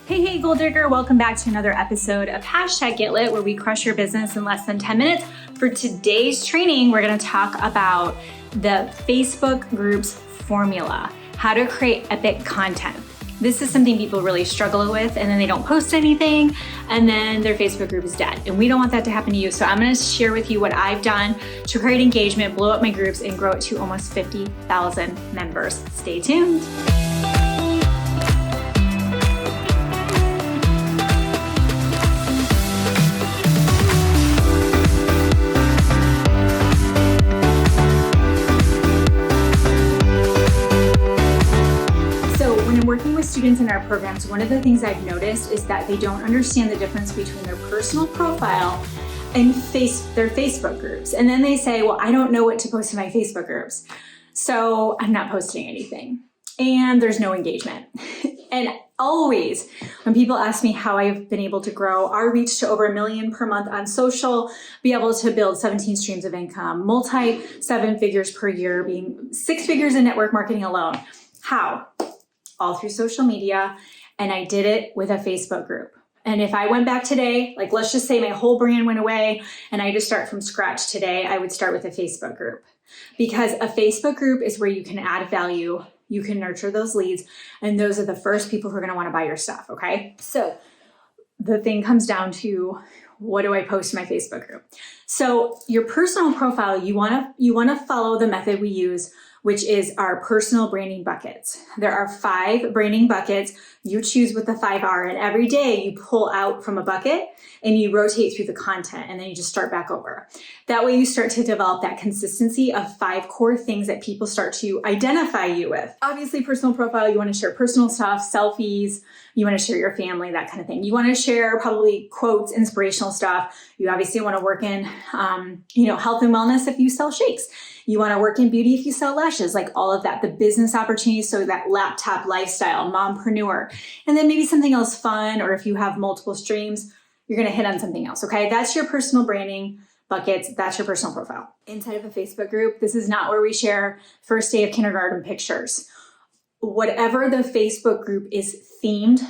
Hey, Goal Digger, welcome back to another episode of #GetLit, where we crush your business in less than 10 minutes. For today's training, we're gonna talk about the Facebook groups formula, how to create epic content. This is something people really struggle with, and then they don't post anything, and then their Facebook group is dead. And we don't want that to happen to you. So I'm gonna share with you what I've done to create engagement, blow up my groups, and grow it to almost 50,000 members. Stay tuned. Working with students in our programs, one of the things I've noticed is that they don't understand the difference between their personal profile and their Facebook groups. And then they say, well, I don't know what to post in my Facebook groups, so I'm not posting anything. And there's no engagement. And always, when people ask me how I've been able to grow our reach to over 1 million per month on social, be able to build 17 streams of income, multi 7 figures per year, being 6 figures in network marketing alone. How? All through social media, and I did it with a Facebook group. And if I went back today, like let's just say my whole brand went away and I had to start from scratch today, I would start with a Facebook group. Because a Facebook group is where you can add value, you can nurture those leads, and those are the first people who are gonna wanna buy your stuff, okay? So the thing comes down to, what do I post in my Facebook group? So your personal profile, you wanna follow the method we use, which is our personal branding buckets. There are 5 branding buckets. You choose what the 5 are, and every day you pull out from a bucket and you rotate through the content, and then you just start back over. That way you start to develop that consistency of 5 core things that people start to identify you with. Obviously, personal profile, you wanna share personal stuff, selfies, you wanna share your family, that kind of thing. You wanna share probably quotes, inspirational stuff. You obviously wanna work in health and wellness if you sell shakes. You wanna work in beauty if you sell lashes, like all of that, the business opportunities, so that laptop lifestyle, mompreneur, and then maybe something else fun, or if you have multiple streams, you're gonna hit on something else, okay? That's your personal branding buckets, that's your personal profile. Inside of a Facebook group, this is not where we share first day of kindergarten pictures. Whatever the Facebook group is themed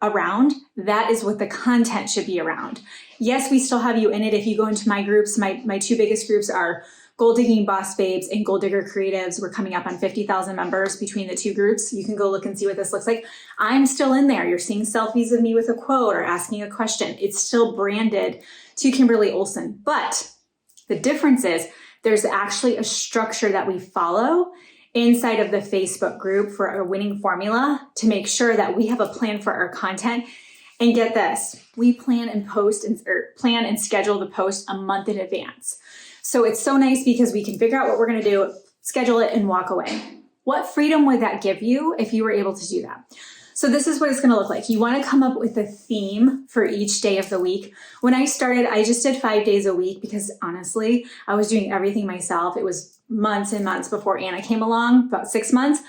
around, that is what the content should be around. Yes, we still have you in it. If you go into my groups, my 2 biggest groups are Gold Digging Boss Babes and Gold Digger Creatives. We're coming up on 50,000 members between the 2 groups. You can go look and see what this looks like. I'm still in there. You're seeing selfies of me with a quote or asking a question. It's still branded to Kimberly Olson. But the difference is there's actually a structure that we follow inside of the Facebook group for a winning formula to make sure that we have a plan for our content. And get this, we plan and plan and schedule the post a month in advance. So it's so nice because we can figure out what we're gonna do, schedule it, and walk away. What freedom would that give you if you were able to do that? So this is what it's gonna look like. You wanna come up with a theme for each day of the week. When I started, I just did 5 days a week because honestly, I was doing everything myself. It was months and months before Anna came along, about 6 months.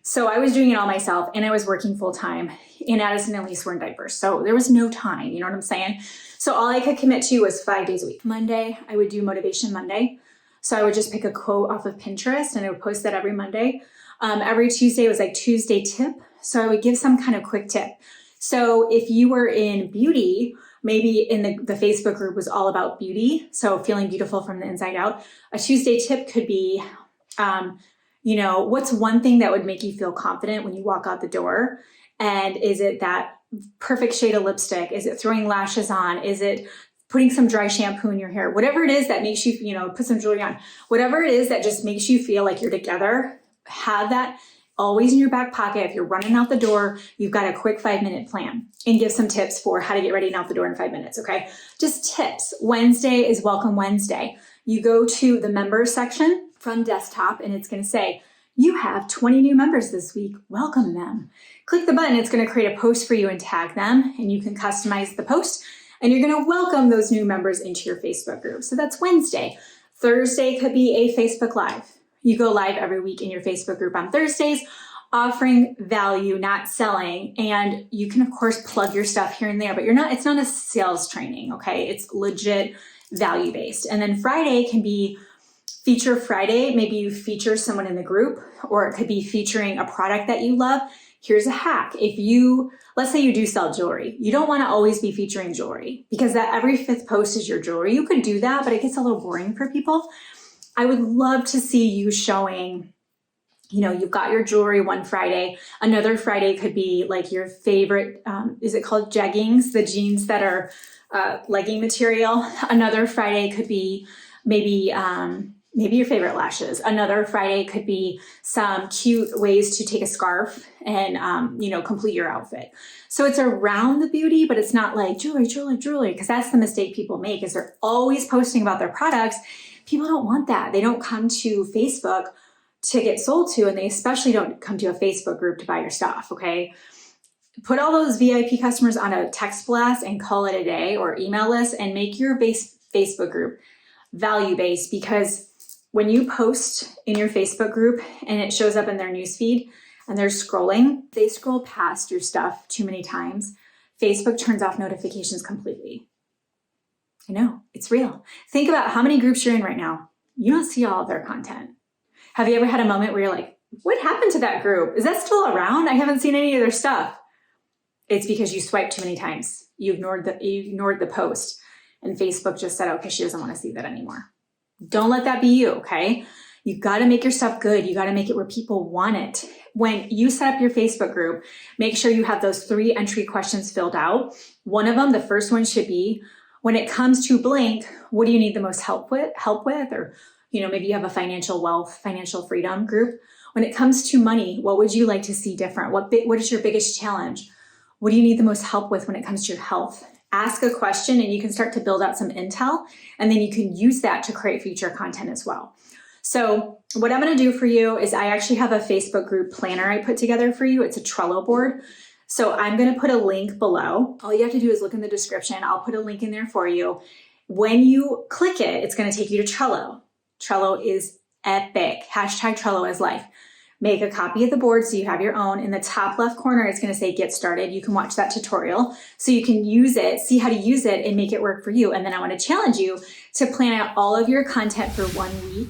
So I was doing it all myself, and I was working full time, and Addison and Elise were in diapers. So there was no time, you know what I'm saying? So all I could commit to was 5 days a week. Monday, I would do Motivation Monday. So I would just pick a quote off of Pinterest, and I would post that every Monday. Every Tuesday was like Tuesday tip. So I would give some kind of quick tip. So if you were in beauty, maybe in the Facebook group was all about beauty. So feeling beautiful from the inside out. A Tuesday tip could be, what's one thing that would make you feel confident when you walk out the door? And is it that perfect shade of lipstick? Is it throwing lashes on? Is it putting some dry shampoo in your hair? Whatever it is that makes you, put some jewelry on. Whatever it is that just makes you feel like you're together, have that always in your back pocket. If you're running out the door, you've got a quick 5-minute plan, and give some tips for how to get ready and out the door in 5 minutes, okay? Just tips. Wednesday is Welcome Wednesday. You go to the members section from desktop, and it's gonna say, you have 20 new members this week, welcome them. Click the button, it's gonna create a post for you and tag them, and you can customize the post, and you're gonna welcome those new members into your Facebook group. So that's Wednesday. Thursday could be a Facebook Live. You go live every week in your Facebook group on Thursdays, offering value, not selling. And you can of course plug your stuff here and there, but it's not a sales training, okay? It's legit value-based. And then Friday can be Feature Friday. Maybe you feature someone in the group, or it could be featuring a product that you love. Here's a hack. Let's say you do sell jewelry. You don't want to always be featuring jewelry because that every 5th post is your jewelry. You could do that, but it gets a little boring for people. I would love to see you showing, you've got your jewelry one Friday. Another Friday could be like your favorite, is it called jeggings? The jeans that are legging material. Another Friday could be maybe your favorite lashes. Another Friday could be some cute ways to take a scarf and, complete your outfit. So it's around the beauty, but it's not like jewelry, because that's the mistake people make is they're always posting about their products. People don't want that. They don't come to Facebook to get sold to, and they especially don't come to a Facebook group to buy your stuff, okay? Put all those VIP customers on a text blast and call it a day, or email list, and make your Facebook group value-based, because when you post in your Facebook group and it shows up in their newsfeed and they're scrolling, they scroll past your stuff too many times. Facebook turns off notifications completely. I know, it's real. Think about how many groups you're in right now. You don't see all of their content. Have you ever had a moment where you're like, what happened to that group? Is that still around? I haven't seen any of their stuff. It's because you swiped too many times. You ignored the post, and Facebook just said, okay, she doesn't want to see that anymore. Don't let that be you, okay? You got to make your stuff good. You got to make it where people want it. When you set up your Facebook group, make sure you have those 3 entry questions filled out. One of them, the first one should be, when it comes to blank, what do you need the most help with? Or, maybe you have a financial freedom group. When it comes to money, what would you like to see different? What is your biggest challenge? What do you need the most help with when it comes to your health? Ask a question and you can start to build out some intel, and then you can use that to create future content as well. So what I'm going to do for you is I actually have a Facebook group planner I put together for you. It's a Trello board. So I'm going to put a link below. All you have to do is look in the description. I'll put a link in there for you. When you click it, it's going to take you to Trello. Trello is epic. Hashtag Trello is life. Make a copy of the board so you have your own. In the top left corner, it's going to say get started. You can watch that tutorial so you can use it, see how to use it, and make it work for you. And then I want to challenge you to plan out all of your content for 1 week.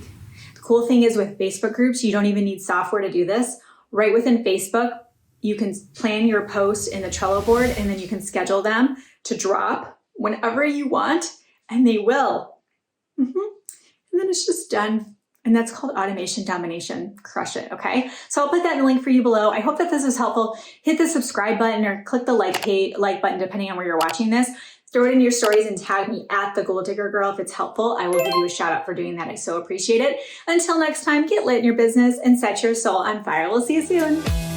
The cool thing is with Facebook groups, you don't even need software to do this. Right within Facebook, you can plan your posts in the Trello board, and then you can schedule them to drop whenever you want, and they will. And then it's just done. And that's called automation domination. Crush it, okay? So I'll put that in the link for you below. I hope that this was helpful. Hit the subscribe button or click the like button, depending on where you're watching this. Throw it in your stories and tag me at the Gold Digger Girl if it's helpful. I will give you a shout out for doing that. I so appreciate it. Until next time, get lit in your business and set your soul on fire. We'll see you soon.